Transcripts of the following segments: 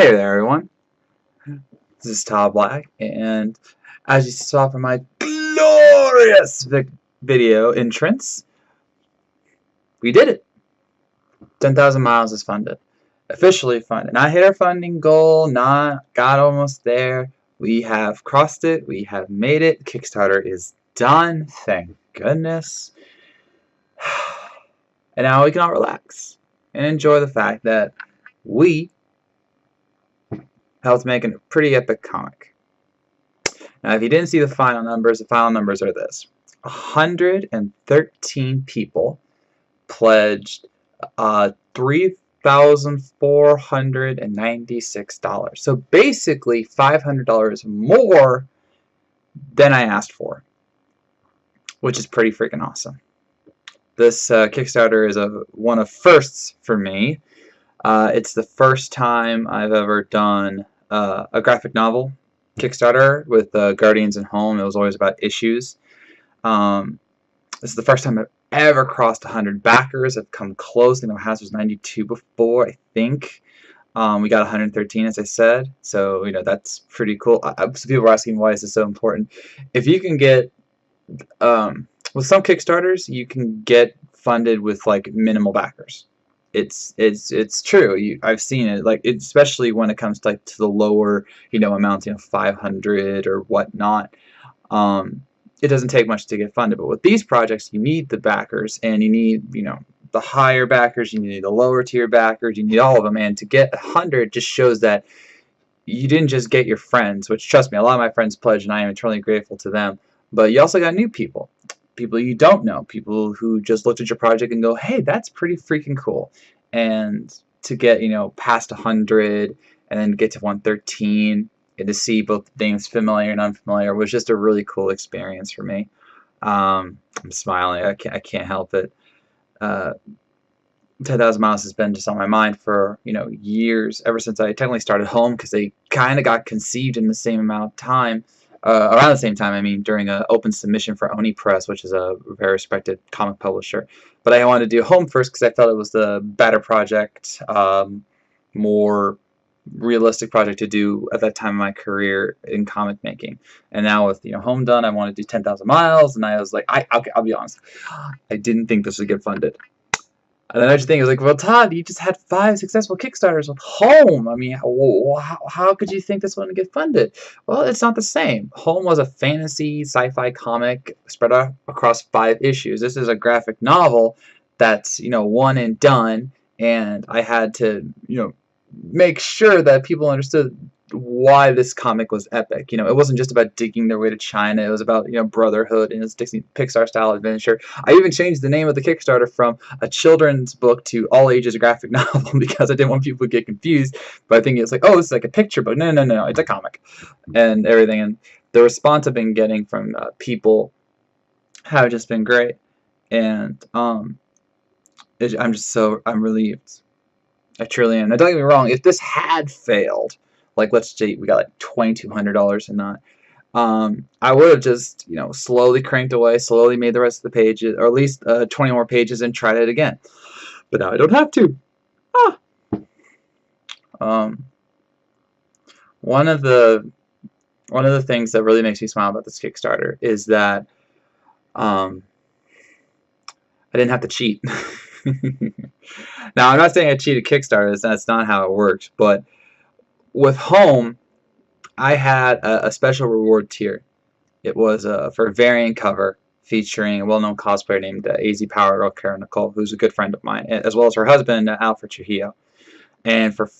Hey there, everyone. This is Todd Black, and as you saw from my glorious video entrance, we did it. 10,000 miles is funded. Officially funded. Not hit our funding goal, not got almost there. We have crossed it. We have made it. Kickstarter is done. Thank goodness. And now we can all relax and enjoy the fact that we helped make a pretty epic comic. Now, if you didn't see the final numbers are this. 113 people pledged $3,496. So basically $500 more than I asked for, which is pretty freaking awesome. This Kickstarter is one of firsts for me. It's the first time I've ever done a graphic novel Kickstarter with Guardians and Home. It was always about issues. This is the first time I've ever crossed 100 backers. I've come close. I know House was 92 before, I think. We got 113, as I said. So, that's pretty cool. Some people were asking, why is this so important? If you can get, with some Kickstarters, you can get funded with, minimal backers. It's true. I've seen it, especially when it comes to the lower amounts, 500 or whatnot. It doesn't take much to get funded, but with these projects, you need the backers, and you need the higher backers, you need the lower tier backers, you need all of them. And to get 100 just shows that you didn't just get your friends, which, trust me, a lot of my friends pledged, and I am eternally grateful to them. But you also got new people. People you don't know, people who just looked at your project and go, hey, that's pretty freaking cool. And to get past 100 and then get to 113 and to see both things familiar and unfamiliar was just a really cool experience for me. I'm smiling. I can't help it. 10,000 miles has been just on my mind for years, ever since I technically started Home, because they kind of got conceived in the same amount of time. Around the same time, I mean, during an open submission for Oni Press, which is a very respected comic publisher. But I wanted to do Home first because I felt it was the better project, more realistic project to do at that time of my career in comic making. And now with Home done, I want to do 10,000 miles, and I was like, okay, I'll be honest, I didn't think this would get funded. And then I just think, well, Todd, you just had 5 successful Kickstarters with Home. I mean, how could you think this one would get funded? Well, it's not the same. Home was a fantasy sci-fi comic spread out across 5 issues. This is a graphic novel that's, one and done, and I had to, make sure that people understood why this comic was epic. It wasn't just about digging their way to China. It was about brotherhood and its Pixar style adventure. I even changed the name of the Kickstarter from a children's book to all ages graphic novel because I didn't want people to get confused. But I think it's like, oh, this is like a picture book. No, it's a comic and everything. And the response I've been getting from people have just been great. And I'm relieved. I truly am. Now, don't get me wrong. If this had failed, let's say we got $2,200 and not, I would have just slowly cranked away, slowly made the rest of the pages, or at least 20 more pages, and tried it again. But now I don't have to. One of the things that really makes me smile about this Kickstarter is that I didn't have to cheat. Now, I'm not saying I cheated Kickstarter. That's not how it worked. But with Home, I had a special reward tier. It was for a variant cover featuring a well-known cosplayer named AZ Power Girl Kara Nicole, who's a good friend of mine, as well as her husband, Alfred Trujillo. And for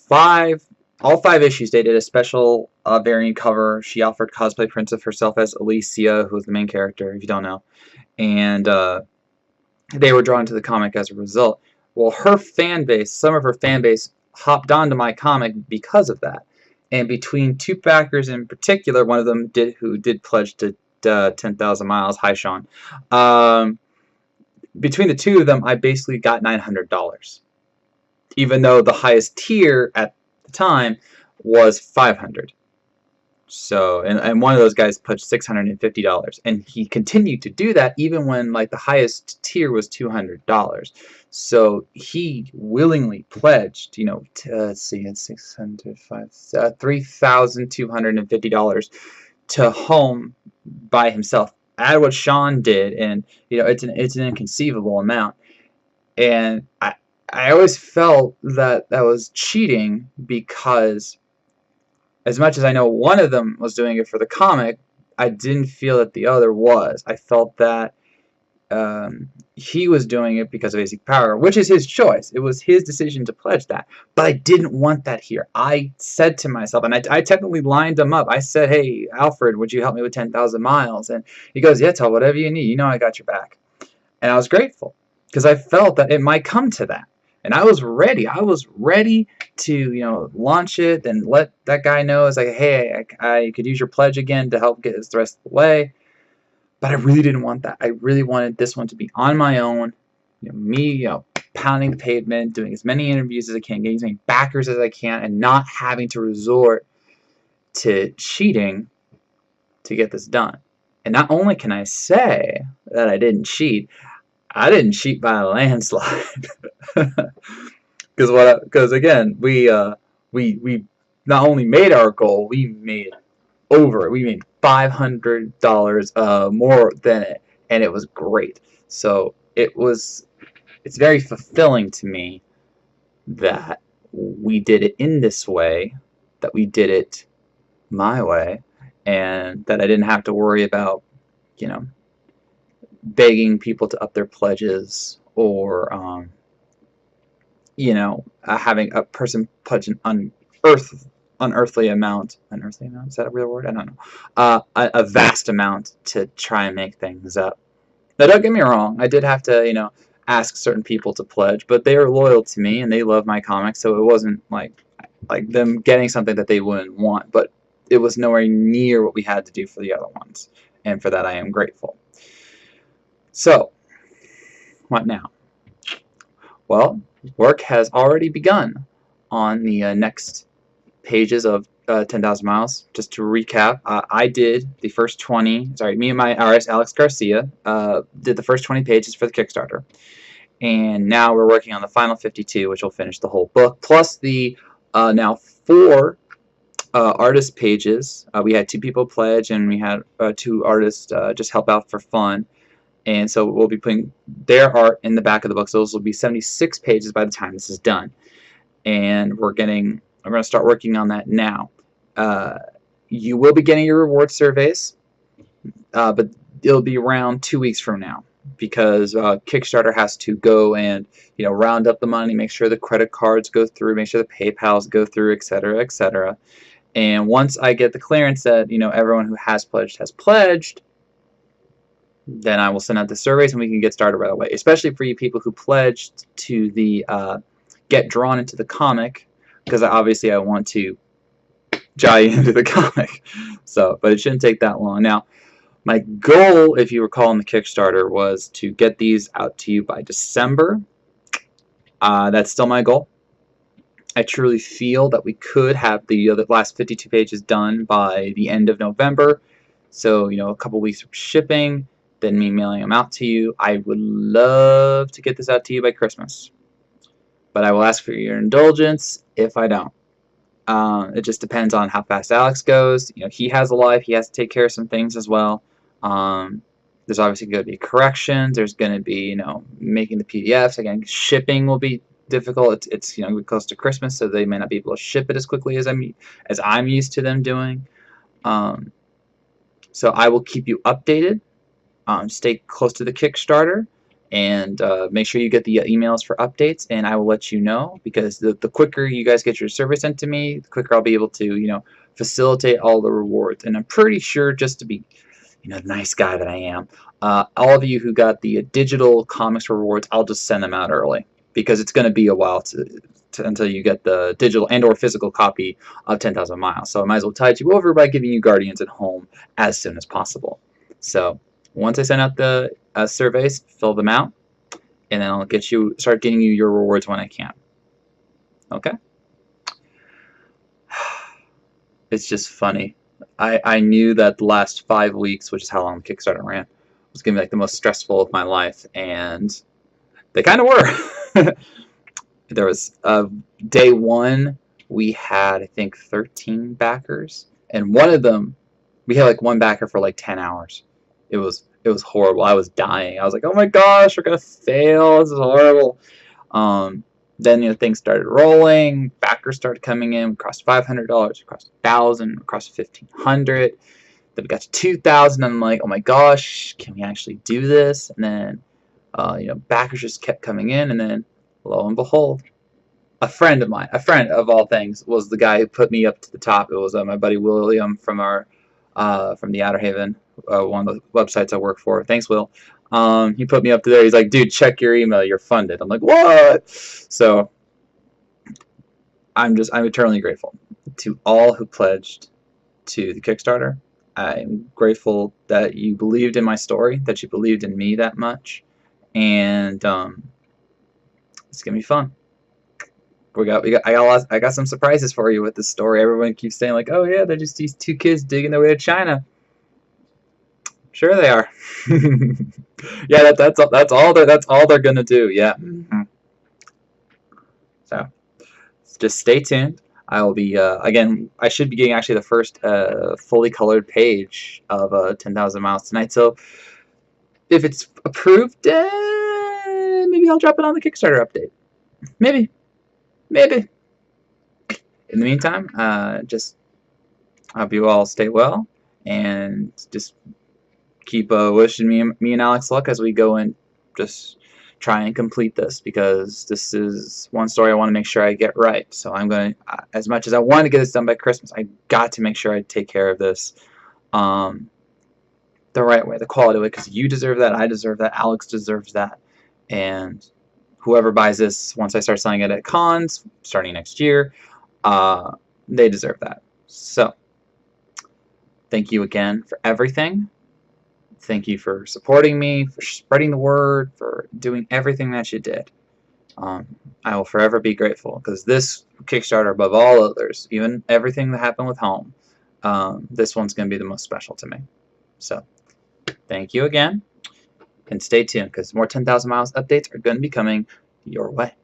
all 5 issues, they did a special variant cover. She offered cosplay prints of herself as Alicia, who is the main character, if you don't know. And they were drawn to the comic as a result. Well, her fan base, some of her fan base, hopped onto my comic because of that. And between 2 backers in particular, one of them who did pledge to 10,000 miles, hi Sean, between the 2 of them, I basically got $900, even though the highest tier at the time was $500. So, and one of those guys pledged $650, and he continued to do that even when like the highest tier was $200. So he willingly pledged, you know, let's see, it's $3,250 to home by himself. Add what Sean did, and you know, it's an inconceivable amount. And I always felt that that was cheating because as much as I know one of them was doing it for the comic, I didn't feel that the other was. I felt that he was doing it because of basic power, which is his choice. It was his decision to pledge that. But I didn't want that here. I said to myself, and I technically lined him up. I said, hey, Alfred, would you help me with 10,000 miles? And he goes, yeah, tell whatever you need. You know I got your back. And I was grateful because I felt that it might come to that. And I was ready. I was ready to, you know, launch it and let that guy know. It's like, hey, I could use your pledge again to help get us the rest of the way. But I really didn't want that. I really wanted this one to be on my own. You know, me, you know, pounding the pavement, doing as many interviews as I can, getting as many backers as I can, and not having to resort to cheating to get this done. And not only can I say that I didn't cheat, I didn't cheat by a landslide. Because again, we not only made our goal, we made $500 more than it, and it was great. So it's very fulfilling to me that we did it in this way, that we did it my way, and that I didn't have to worry about, you know, begging people to up their pledges or you know, having a person pledge an unearthly amount. Unearthly amount? Is that a real word? I don't know. A vast amount to try and make things up. Now, don't get me wrong. I did have to, you know, ask certain people to pledge, but they were loyal to me and they love my comics, so it wasn't like them getting something that they wouldn't want. But it was nowhere near what we had to do for the other ones, and for that I am grateful. So, what now? Well, work has already begun on the next pages of 10,000 Miles. Just to recap, I did the first 20, sorry, me and my artist, Alex Garcia, did the first 20 pages for the Kickstarter. And now we're working on the final 52, which will finish the whole book, plus the now 4 artist pages. We had 2 people pledge, and we had 2 artists just help out for fun. And so we'll be putting their art in the back of the book. So those will be 76 pages by the time this is done. And we're going to start working on that now. You will be getting your reward surveys, but it'll be around 2 weeks from now, because Kickstarter has to go and, you know, round up the money, make sure the credit cards go through, make sure the PayPals go through, etc., etc. And once I get the clearance that, you know, everyone who has pledged, then I will send out the surveys and we can get started right away. Especially for you people who pledged to the get drawn into the comic, because obviously I want to draw you into the comic. So, but it shouldn't take that long. Now, my goal, if you recall in the Kickstarter, was to get these out to you by December. That's still my goal. I truly feel that we could have the last 52 pages done by the end of November. So, you know, a couple weeks of shipping, then me mailing them out to you. I would love to get this out to you by Christmas, but I will ask for your indulgence if I don't. It just depends on how fast Alex goes. You know, he has a life. He has to take care of some things as well. There's obviously going to be corrections. There's going to be, you know, making the PDFs. Again, shipping will be difficult. It's you know, close to Christmas, so they may not be able to ship it as quickly as I'm used to them doing. So I will keep you updated. Stay close to the Kickstarter, and make sure you get the emails for updates, and I will let you know, because the quicker you guys get your survey sent to me, the quicker I'll be able to, you know, facilitate all the rewards. And I'm pretty sure, just to be, you know, the nice guy that I am, all of you who got the digital comics rewards, I'll just send them out early, because it's going to be a while until you get the digital and or physical copy of 10,000 Miles. So I might as well tide you over by giving you Guardians at home as soon as possible. So once I send out the surveys, fill them out, and then I'll start getting you your rewards when I can. Okay? It's just funny I knew that the last 5 weeks, which is how long the Kickstarter ran, was going to be like the most stressful of my life, and they kind of were. There was day one, we had I think 13 backers, and one of them we had like one backer for like 10 hours. It was horrible. I was dying. I was like, oh my gosh, we're gonna fail. This is horrible. Um, then things started rolling. Backers started coming in. We crossed $500. We crossed 1,000. We crossed 1,500. Then we got to 2,000. I'm like, oh my gosh, can we actually do this? And then backers just kept coming in, and then lo and behold, a friend of mine, a friend of all things, was the guy who put me up to the top. It was my buddy William from the Outer Haven, one of the websites I work for. Thanks, Will. He put me up to there. He's like, dude, check your email. You're funded. I'm like, what? So I'm eternally grateful to all who pledged to the Kickstarter. I'm grateful that you believed in my story, that you believed in me that much, and it's gonna be fun. I got some surprises for you with this story. Everyone keeps saying like, oh yeah, they're just these two kids digging their way to China. Sure they are. Yeah, that's all they're gonna do. Yeah. Mm-hmm. So just stay tuned. I will be again. I should be getting actually the first fully colored page of 10,000 Miles tonight. So if it's approved, maybe I'll drop it on the Kickstarter update. Maybe. In the meantime, just hope you all stay well, and just keep wishing me and Alex luck as we go and just try and complete this, because this is one story I want to make sure I get right. So I'm going to, as much as I want to get this done by Christmas, I got to make sure I take care of this the right way, the quality way, because you deserve that, I deserve that, Alex deserves that, and whoever buys this, once I start selling it at cons starting next year, they deserve that. So thank you again for everything. Thank you for supporting me, for spreading the word, for doing everything that you did. I will forever be grateful, because this Kickstarter, above all others, even everything that happened with Home, this one's going to be the most special to me. So thank you again, and stay tuned, because more 10,000 Miles updates are going to be coming your way.